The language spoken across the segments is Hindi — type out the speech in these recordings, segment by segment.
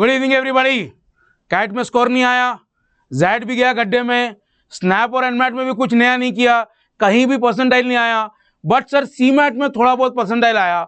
Good evening everybody. कैट में स्कोर नहीं आया, जैड भी गया गड्ढे में, स्नैप और एनमैट में भी कुछ नया नहीं किया, कहीं भी परसेंटाइल नहीं आया। बट सर सी मैट में थोड़ा बहुत परसेंटाइल आया।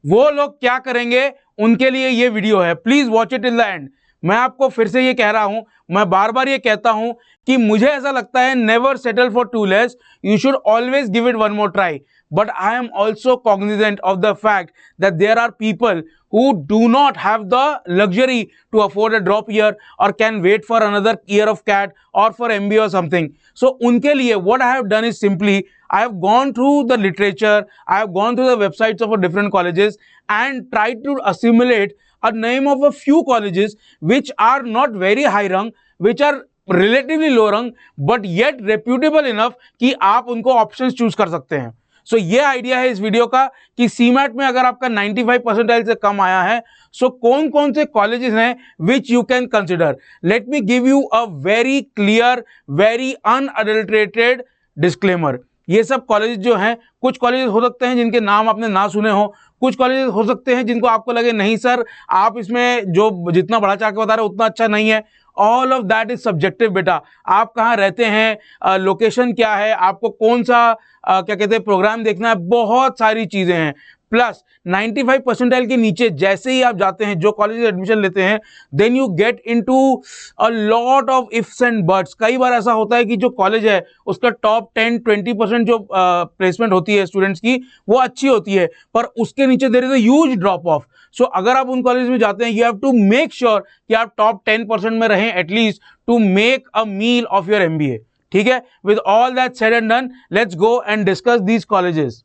वो लोग क्या करेंगे, उनके लिए ये वीडियो है। Please watch it till the end. मैं आपको फिर से ये कह रहा हूं, मैं बार बार ये कहता हूं कि मुझे ऐसा लगता है never settle for too less, you should always give it one more try. But I am also cognizant of the fact that there are people who do not have the luxury to afford a drop year or can wait for another year of CAT or for MBA or something. So unke liye what I have done is simply I have gone through the literature, I have gone through the websites of different colleges and tried to assimilate a name of a few colleges which are not very high rung, which are relatively low rung but yet reputable enough कि आप उनको options choose कर सकते हैं। सो ये आइडिया है इस वीडियो का कि सीमैट में अगर आपका 95 परसेंटाइल से कम आया है, सो कौन कौन से कॉलेजेस हैं which you can consider. Let me give you a very clear, very unadulterated disclaimer. ये सब कॉलेजेस जो हैं, कुछ कॉलेजेस हो सकते हैं जिनके नाम आपने ना सुने हो, कुछ कॉलेजेस हो सकते हैं जिनको आपको लगे नहीं सर आप इसमें जो जितना बढ़ा चाह के बता रहे हो उतना अच्छा नहीं है। All of that is subjective बेटा। आप कहाँ रहते हैं, लोकेशन क्या है, आपको कौन सा क्या कहते हैं प्रोग्राम देखना है, बहुत सारी चीजें हैं। प्लस 95 परसेंटाइल के नीचे जैसे ही आप जाते हैं, जो कॉलेज एडमिशन लेते हैं, then you get into a lot of ifs and buts. कई बार ऐसा होता है कि जो कॉलेज है उसका टॉप 10-20% जो प्लेसमेंट होती है स्टूडेंट्स की वो अच्छी होती है, पर उसके नीचे there is a huge drop off. So अगर आप उन कॉलेज में जाते हैं, you have to make sure कि आप टॉप 10% में रहें at least to make a meal of your MBA। ठीक है, with all that said and done, let's go and discuss these colleges.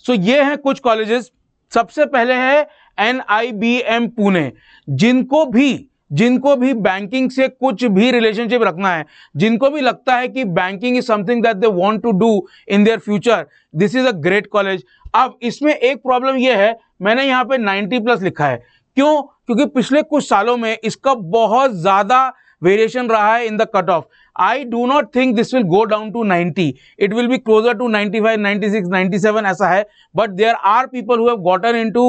So ये हैं कुछ कॉलेजेस। सबसे पहले है NIBM पुणे। जिनको भी बैंकिंग से कुछ भी रिलेशनशिप रखना है, जिनको भी लगता है कि banking is something that they want to do in their future, this is a great college. अब इसमें एक प्रॉब्लम यह है, मैंने यहां पे 90+ लिखा है। क्यों? क्योंकि पिछले कुछ सालों में इसका बहुत ज्यादा वेरिएशन रहा है in the cut off. I do not think this will go down to 90. It will be closer to 95, 96, 97 ऐसा है। But there are people who have gotten into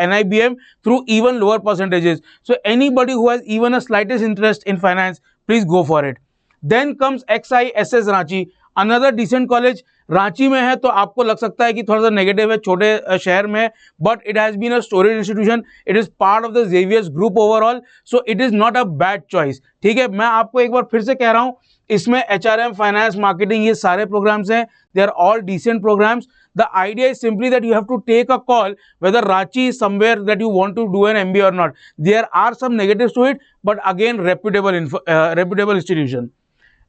NIBM through even lower percentages. So anybody who has even a slightest interest in finance, please go for it. Then comes XISS Ranchi, another decent college। Ranchi में है तो आपको लग सकता है कि थोड़ा सा नेगेटिव है, छोटे शहर में, but it has been a storage institution, it is part of the Xavier's group overall, so it is not a bad choice. ठीक है, मैं आपको एक बार फिर से कह रहा हूं, इसमें HRM, फाइनेंस, मार्केटिंग, ये सारे प्रोग्राम्स हैं, they are all decent programmes. The idea is simply that you have to take a call whether Ranchi is somewhere that you want to do an MBA or not. There are some negatives to it, but again reputable institution.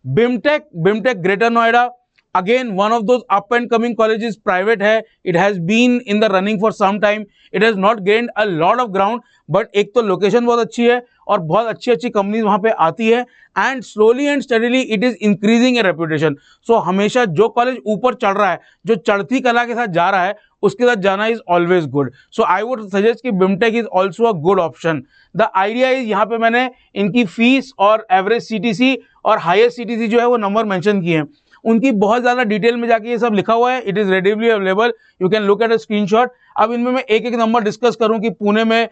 BIMTech Greater Noida, again one of those up and coming colleges, private है, it has been in the running for some time, it has not gained a lot of ground, but एक तो लोकेशन बहुत अच्छी है और बहुत अच्छी अच्छी कंपनीज वहां पे आती है, and slowly and steadily it is increasing a reputation. So हमेशा जो कॉलेज ऊपर चढ़ रहा है, जो चढ़ती कला के साथ जा रहा है, उसके साथ जाना is always good. So I would suggest कि BIMTECH is also a good option. The idea is, यहाँ पे मैंने इनकी फीस और एवरेज CTC और हाईएस्ट CTC जो है वो नंबर मेंशन किए हैं। उनकी बहुत ज्यादा डिटेल में जाके ये सब लिखा हुआ है, it is readily available, you can look at a screenshot. अब इनमें मैं एक एक नंबर डिस्कस करूं कि पुणे में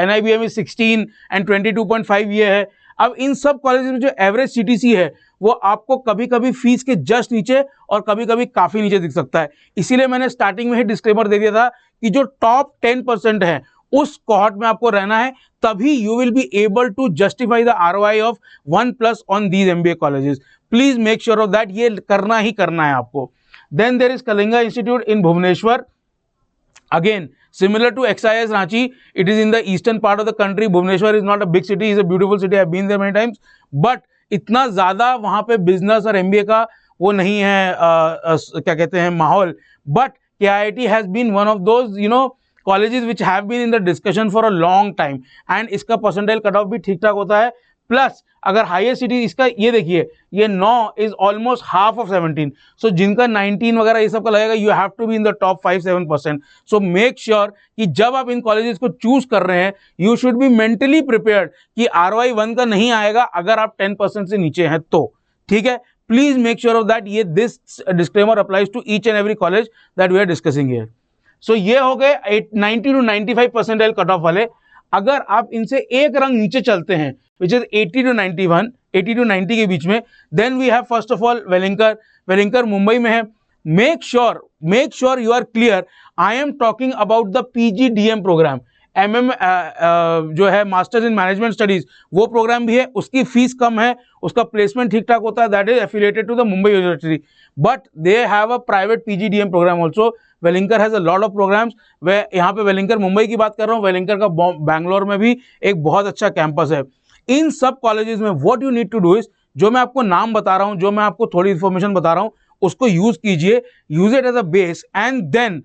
NIBM में 16 एंड 22.5 ये है। अब इन सब कॉलेज में जो एवरेज CTC है वो आपको कभी कभी फीस के जस्ट नीचे और कभी कभी काफी नीचे दिख सकता है। इसीलिए मैंने स्टार्टिंग में ही डिस्क्लेमर दे दिया था कि जो टॉप 10% है उस कोहॉर्ट में आपको रहना है, तभी you will be able to justify the ROI of 1+ on these MBA colleges. Please make sure of that, ये करना ही करना है आपको। Then there is Kalinga institute in Bhubaneswar, again similar to XIS Ranchi, it is in the eastern part of the country. Bhubaneswar is not a big city, is a beautiful city, I've been there many times, but इतना ज्यादा वहां पे बिजनेस और MBA का वो नहीं है क्या कहते हैं माहौल। But KIIT has been one of those colleges which have been in the discussion for a long time, and इसका परसेंटाइल कट ऑफ भी ठीक ठाक होता है। प्लस अगर हाईएस्ट सिटी इसका ये देखिए, ये 9 इज ऑलमोस्ट हाफ ऑफ 17। सो जिनका 19 वगैरह ये सब का लगेगा, you have to be in the top 5-7%। So make sure कि जब आप इन कॉलेजेस को चूज कर रहे हैं, you should be mentally prepared कि ROI 1 का नहीं आएगा अगर आप 10% से नीचे हैं तो। ठीक है, please make sure of that. ये this disclaimer applies to each and every college that we are discussing here. So ये हो गए 90 to 95 परसेंटाइल कट ऑफ वाले। अगर आप इनसे एक रंग नीचे चलते हैं विच इज 80 to 91, 80 to 90 के बीच में, then we have first of all Welingkar Mumbai में है। Make sure you are clear, I am talking about the PGDM programme, MM जो है मास्टर्स इन मैनेजमेंट स्टडीज, वो प्रोग्राम भी है, उसकी फीस कम है, उसका प्लेसमेंट ठीक ठाक होता है, that is affiliated to the Mumbai university, but they have a private PGDM programme also. Welingkar has a lot of programmes. वे यहाँ पे वेलिंकर मुंबई की बात कर रहा हूँ, वेलिंकर का बैंगलोर में भी एक बहुत अच्छा कैंपस है। इन सब कॉलेजेस में what you need to do is, जो मैं आपको नाम बता रहा हूँ, जो मैं आपको थोड़ी इन्फॉर्मेशन बता रहा हूँ, उसको यूज कीजिए, use it as a base, and then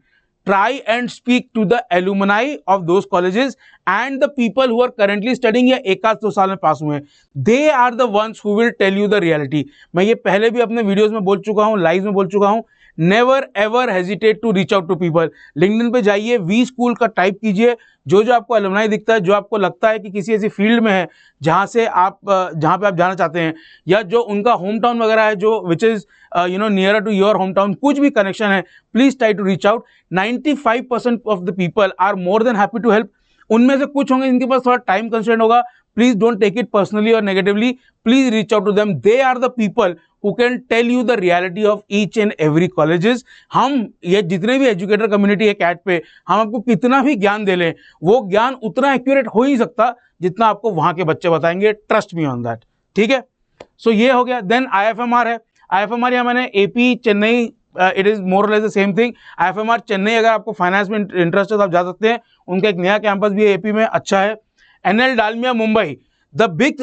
try and speak to the alumni of those colleges and the people who are currently studying या एक आध 2 साल में पास हुए हैं, they are the ones who will tell you the reality। मैं ये पहले भी अपने वीडियोस में बोल चुका हूँ, लाइव में बोल चुका हूँ, never ever hesitate to reach out to people. LinkedIn पे जाइए, वी स्कूल का टाइप कीजिए, जो आपको एलुमनाई दिखता है, जो आपको लगता है कि किसी ऐसी फील्ड में है जहाँ पे आप जाना चाहते हैं, या जो उनका होम टाउन वगैरह है, जो which is near to your home town, कुछ भी कनेक्शन है, please try to reach out. 95% of the people are more than happy to help. उनमें से कुछ होंगे इनके पास थोड़ा टाइम कंस्ट्रेंट होगा, please don't take it personally और negatively, please reach out to them, they are the people who can tell you the reality of each and every colleges। हम ये जितने भी एजुकेटर कम्युनिटी है कैट पे, हम आपको कितना भी ज्ञान दे लें, वो ज्ञान उतना एक्यूरेट हो ही सकता जितना आपको वहां के बच्चे बताएंगे, ट्रस्ट मी ऑन दैट, ठीक है। सो ये हो गया। देन IFMR है, IFMR या मैंने AP Chennai, it is more less the same thing. IFMR Chennai, अगर आपको फाइनेंस में इंटरेस्ट है तो आप जा सकते हैं, उनका एक नया कैंपस भी है AP में, अच्छा है। NL Dalmia Mumbai, the big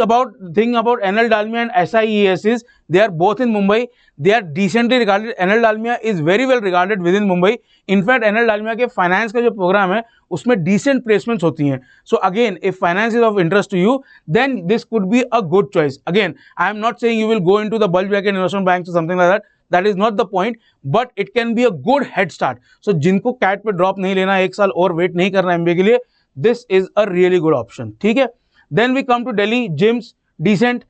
thing about NL Dalmia and SIES is they are both in Mumbai, they are decently regarded। NL Dalmia is very well regarded within Mumbai। in fact NL Dalmia के फाइनेंस का जो प्रोग्राम है उसमें decent placements होती हैं। so again if finance is of interest to you then this could be a good choice। again I am not saying you will go into the bulge bracket investment banks or something like that, that is not the point, but it can be a good head start। so जिनको कैट पे ड्रॉप नहीं लेना, एक साल और वेट नहीं करना MBA के लिए, this is a really good option, ठीक है। Then we come to Delhi JIMS, decent,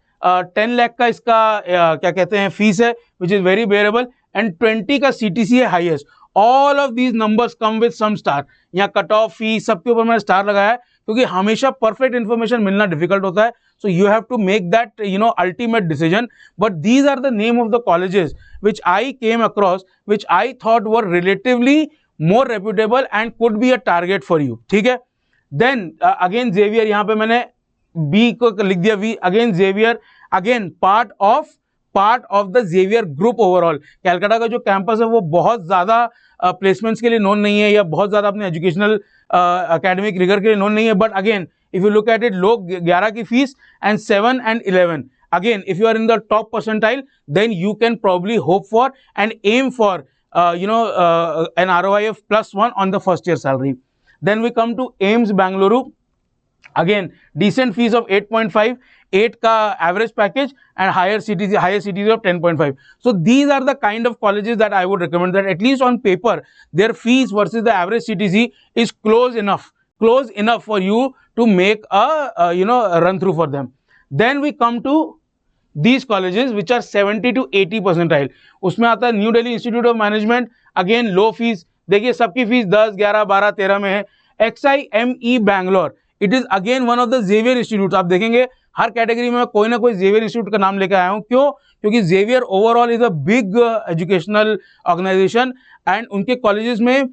10 lakh का इसका क्या कहते हैं फीस है, which is very bearable, and 20 का CTC है highest. All of these numbers come with some star. यहाँ कट ऑफ फीस सबके ऊपर मैंने स्टार लगाया है, क्योंकि हमेशा परफेक्ट इंफॉर्मेशन मिलना डिफिकल्ट होता है। So you have to make that ultimate decision, but these are the name of the colleges which I came across, which I thought were relatively more reputable and could be a target for you, ठीक है। देन अगेन जेवियर, यहाँ पे मैंने बी को लिख दिया we, again Xavier, again part of the Xavier group. Overall Calcutta का जो कैंपस है वो बहुत ज्यादा प्लेसमेंट्स के लिए नोन नहीं है, या बहुत ज्यादा अपने एजुकेशनल एकेडमिक रिगर के लिए नोन नहीं है, but again if you look at it, लोग 11 की fees and 7 and 11, again if you are in the top percentile then you can probably hope for and aim for an ROI of +1 on the first year salary। then we come to AIIMS Bangalore, again decent fees of 8.5, 8 का average package and higher CTC of 10.5। so these are the kind of colleges that I would recommend, that at least on paper their fees versus the average CTC is close enough for you to make a run through for them। then we come to these colleges which are 70 to 80 percentile। उसमें आता है new Delhi institute of management, again low fees, देखिए सबकी फीस 10, 11, 12, 13 में है। XIME Bangalore, it is again one of the Xavier institute. आप देखेंगे हर कैटेगरी में कोई ना कोई जेवियर इंस्टीट्यूट का नाम लेकर आया हूं, क्यों? क्योंकि Xavier overall is a big educational organisation, and उनके कॉलेजेस में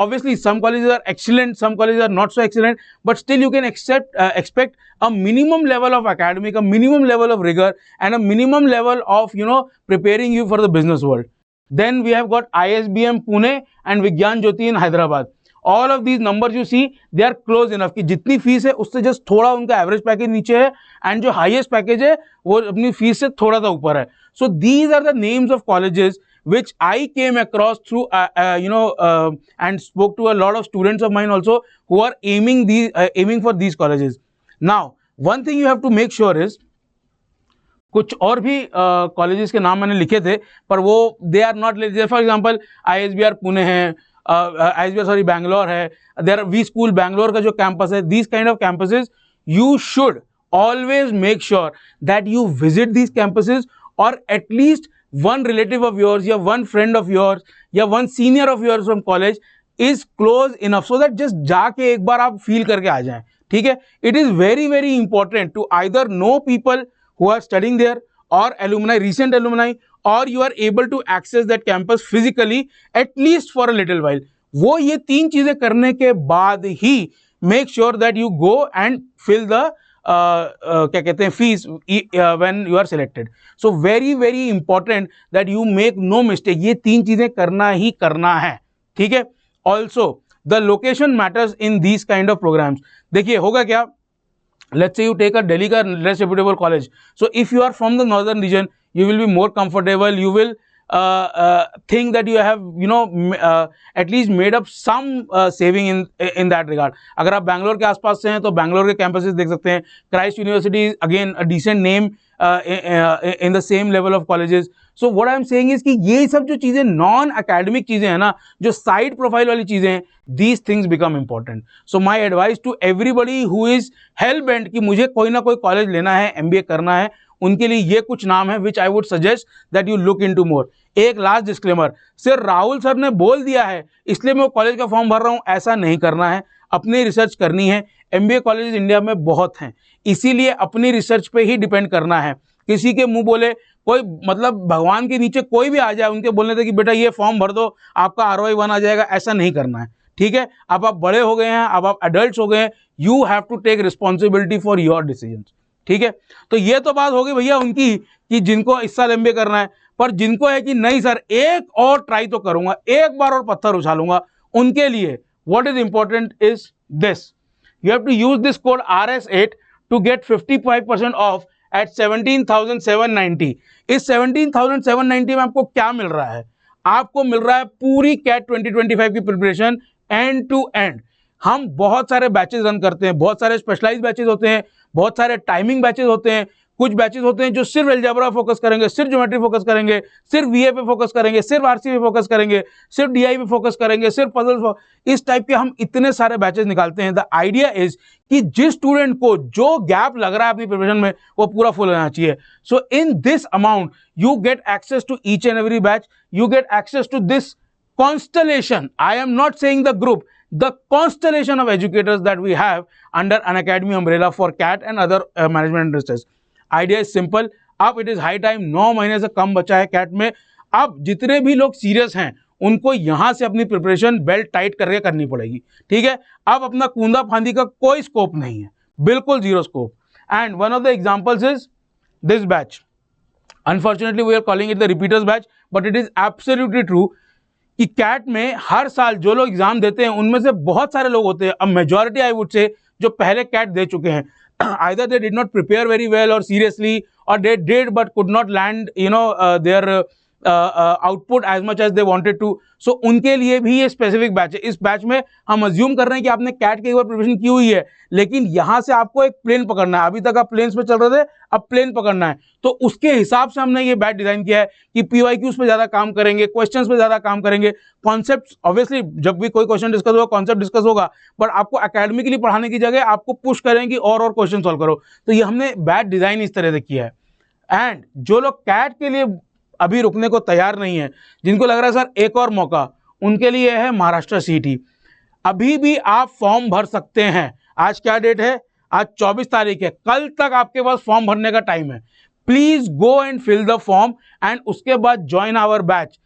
obviously some colleges are excellent, some colleges are not so excellent, but still you can expect a minimum level of academic, a minimum level of rigor, and a minimum level of preparing you for the business world। then we have got ISBM Pune and Vigyan Jyoti in Hyderabad। all of these numbers you see they are close enough कि जितनी फीस है उससे जस्ट थोड़ा उनका एवरेज पैकेज नीचे है, एंड जो हाईएस्ट पैकेज है वो अपनी फीस से थोड़ा सा ऊपर है। so these are the names of colleges which I came across through and spoke to a lot of students of mine also who are aiming for these colleges। now one thing you have to make sure is, कुछ और भी कॉलेजेस के नाम मैंने लिखे थे पर वो they are not, for example ISBR Pune है, ISBR बैंगलोर है, देयर वी स्कूल बैंगलोर का जो कैंपस है, these kind of campuses you should always make sure that you visit these campuses, और at least one relative of yours या one friend of yours या one senior of yours from college is close enough so that just जाके एक बार आप फील करके आ जाएं। ठीक है. It is very very important to either know people who are studying there और alumni, recent alumni, or you are able to access that campus physically at least for a little while. वो ये तीन चीजें करने के बाद ही make sure that you go and fill the क्या कहते हैं fees when you are selected. So very very important that you make no mistake. ये तीन चीजें करना ही करना है, ठीक है. Also the location matters in these kind of programs. देखिए होगा क्या, let's say you take a Delhi का less reputable college. So if you are from the northern region, you will be more comfortable. You will think that you have at least made up some saving in that regard. अगर आप बैंगलोर के आसपास से हैं तो बैंगलोर के कैंपसेस देख सकते हैं. Christ university again a decent name in the same level of colleges. So what I am saying is कि ये सब जो चीजें नॉन एकेडमिक चीजें हैं ना, जो साइड प्रोफाइल वाली चीजें हैं, these things become important. So my advice to everybody who is hell bent कि मुझे कोई ना कोई कॉलेज लेना है, MBA करना है, उनके लिए ये कुछ नाम है which I would suggest that you look into more. एक last disclaimer, sir Rahul sir ने बोल दिया है इसलिए मैं कॉलेज का फॉर्म भर रहा हूं, ऐसा नहीं करना है. अपनी रिसर्च करनी है. MBA कॉलेज इंडिया में बहुत हैं, इसीलिए अपनी रिसर्च पे ही डिपेंड करना है. किसी के मुंह बोले कोई, मतलब भगवान के नीचे कोई भी आ जाए उनके बोलने से कि बेटा ये फॉर्म भर दो आपका ROI 1 आ जाएगा, ऐसा नहीं करना है, ठीक है. अब आप बड़े हो गए हैं, अब आप एडल्ट्स हो गए हैं, you have to take responsibility for your decisions, ठीक है. तो ये तो बात हो गई भैया उनकी कि जिनको इस साल MBA करना है, पर जिनको है कि नहीं सर एक और ट्राई तो करूंगा, एक बार और पत्थर उछालूंगा, उनके लिए what is important is this, you have to use this code RS8 to get 55% off at 17,790. इस 17,790 में आपको क्या मिल रहा है? आपको मिल रहा है पूरी CAT 2025 की प्रिपरेशन एंड टू एंड. हम बहुत सारे बैचेस रन करते हैं, बहुत सारे स्पेशलाइज्ड बैचेस होते हैं, बहुत सारे टाइमिंग बैचेस होते हैं. कुछ बैचेस होते हैं जो सिर्फ अलजेब्रा फोकस करेंगे, सिर्फ ज्योमेट्री फोकस करेंगे, सिर्फ VA पे फोकस करेंगे, सिर्फ RC पे फोकस करेंगे, सिर्फ DI पे फोकस करेंगे, सिर्फ पजल. इस टाइप के हम इतने सारे बैचेस निकालते हैं. द आइडिया इज कि जिस स्टूडेंट को जो गैप लग रहा है अपनी प्रिपरेशन में वो पूरा फुल होना चाहिए. So in this amount you get access to each and every batch, you get access to this constellation. I am not saying the group, the constellation of educators that we have under Unacademy umbrella for CAT and other management interests. Idea is simple. अब it is high time, 9 महीने से कम बचा है CAT में. अब जितने भी लोग सीरियस हैं उनको यहां से अपनी प्रिपरेशन बेल्ट टाइट करके करनी पड़ेगी, ठीक है. अब अपना कूंदा फांदी का कोई स्कोप नहीं है, बिल्कुल zero scope. And one of the examples is this batch. Unfortunately we are calling it the repeaters batch, but it is absolutely true कि CAT में हर साल जो लोग एग्जाम देते हैं उनमें से बहुत सारे लोग होते हैं, अब मेजॉरिटी आई वुड से, जो पहले CAT दे चुके हैं. Either they did not prepare very well or seriously, or they did but could not land their output as much as they wanted to. So उनके लिए भी ये स्पेसिफिक बैच है. इस बैच में हम अज्यूम कर रहे हैं कि आपने CAT की एक बार प्रिपरेशन की हुई है, लेकिन यहां से आपको एक प्लेन पकड़ना है. अभी तक आप प्लेन्स पे चल रहे थे, अब प्लेन पकड़ना है. तो उसके हिसाब से हमने ये बैच डिजाइन किया है कि PYQs पे ज्यादा काम करेंगे, क्वेश्चंस पे ज्यादा काम करेंगे, कॉन्सेप्ट्स ऑब्वियसली जब भी कोई क्वेश्चन डिस्कस होगा कॉन्सेप्ट डिस्कस होगा, बट आपको एकेडमिकली पढ़ाने की जगह आपको पुश करेंगे और क्वेश्चन सॉल्व करो. तो ये हमने बैच डिजाइन इस तरह से किया है. एंड जो लोग CAT के लिए अभी रुकने को तैयार नहीं है, जिनको लग रहा है सर एक और मौका, उनके लिए है महाराष्ट्र CET. अभी भी आप फॉर्म भर सकते हैं. आज क्या डेट है? आज 24 तारीख है. कल तक आपके पास फॉर्म भरने का टाइम है. Please go and fill the form and उसके बाद ज्वाइन आवर बैच.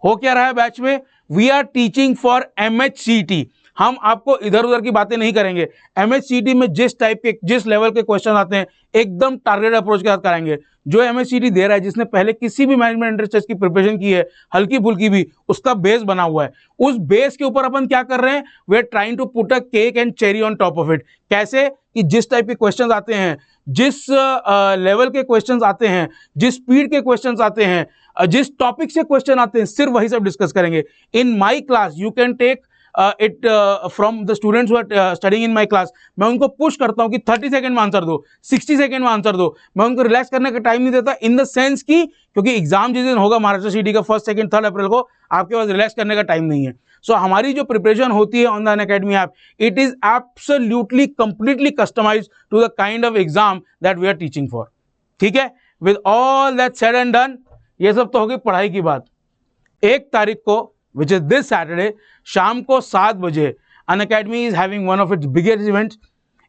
हो क्या रहा है बैच में? We are teaching for MHCET. हम आपको इधर उधर की बातें नहीं करेंगे. MHCET में जिस टाइप के, जिस लेवल के क्वेश्चन आते हैं, एकदम टारगेट अप्रोच के साथ कराएंगे. जो MHCET दे रहा है, जिसने पहले किसी भी मैनेजमेंट इंटरेस्ट की प्रिपरेशन की है, हल्की फुल्की भी, उसका बेस बना हुआ है. उस बेस के ऊपर अपन क्या कर रहे हैं? We are trying to put a cake and cherry on top of it. कैसे? कि जिस टाइप के क्वेश्चंस आते हैं, जिस लेवल के क्वेश्चंस आते हैं, जिस स्पीड के क्वेश्चंस आते हैं, जिस टॉपिक से क्वेश्चन आते हैं, सिर्फ वही सब डिस्कस करेंगे. In my class you can take it from the students who are studying in my class. मैं उनको पुश करता हूं कि 30 सेकंड में आंसर दो, 60 सेकंड में आंसर दो. मैं उनको रिलैक्स करने का टाइम नहीं देता, इन द सेंस की क्योंकि एग्जाम जिस दिन होगा महाराष्ट्र CET का 1st, 2nd, 3rd अप्रैल को, आपके पास रिलैक्स करने का टाइम नहीं है. सो हमारी जो प्रिपरेशन होती है on the Unacademy app, it is absolutely completely customised to the kind of exam that we are teaching for. ठीक है, with all that said and done, ये सब तो होगी पढ़ाई की बात. 1 तारीख को which is this Saturday, शाम को 7 बजे, Unacademy is having one of its biggest events.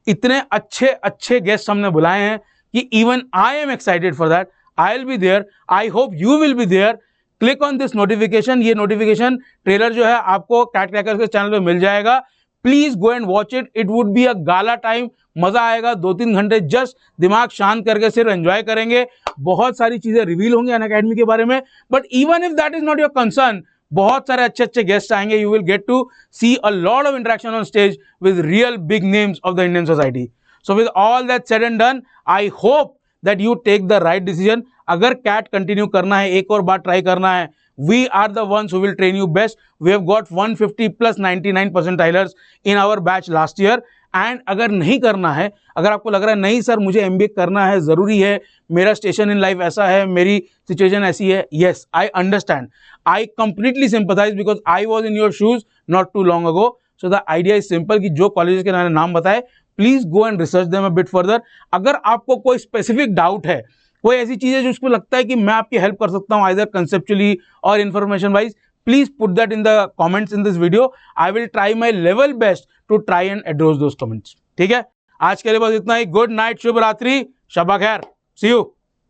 इतने अच्छे अच्छे गेस्ट हमने बुलाए हैं कि even I am excited for that. I will be there, I hope you will be there. Click on this notification. ये नोटिफिकेशन ट्रेलर जो है आपको कैट क्रैकर्स के चैनल पे मिल जाएगा. Please go and watch it. It would be a gala time. मजा आएगा. 2-3 घंटे जस्ट दिमाग शांत करके सिर्फ एंजॉय करेंगे. बहुत सारी चीजें रिवील होंगी अनअकैडमी के बारे में. But even if that is not your concern, बहुत सारे अच्छे अच्छे गेस्ट आएंगे. You will get to see a lot of interaction on stage with real big names of the Indian society. So with all that said and done, I hope that you take the right decision. अगर कैट कंटिन्यू करना है, एक और बार ट्राई करना है, we are the ones who will train you best. We have got 150 plus 99 percentilers in our batch last year. And अगर नहीं करना है, अगर आपको लग रहा है नहीं सर मुझे MBA करना है, ज़रूरी है, मेरा स्टेशन इन लाइफ ऐसा है, मेरी सिचुएशन ऐसी है, yes, I understand. I completely sympathize because I was in your shoes not too long ago. So the idea is simple कि जो कॉलेजेस के मैंने नाम बताए, please go and research them a bit further. अगर आपको कोई स्पेसिफिक डाउट है, कोई ऐसी चीज है जो उसको लगता है कि मैं आपकी हेल्प कर सकता हूं आइदर कंसेप्चुअली और information wise, please put that in the comments in this video. I will try my level best to try and address those comments. ठीक है, आज के लिए बस इतना ही. गुड नाइट, शुभ रात्रि, शबा खैर, सी यू.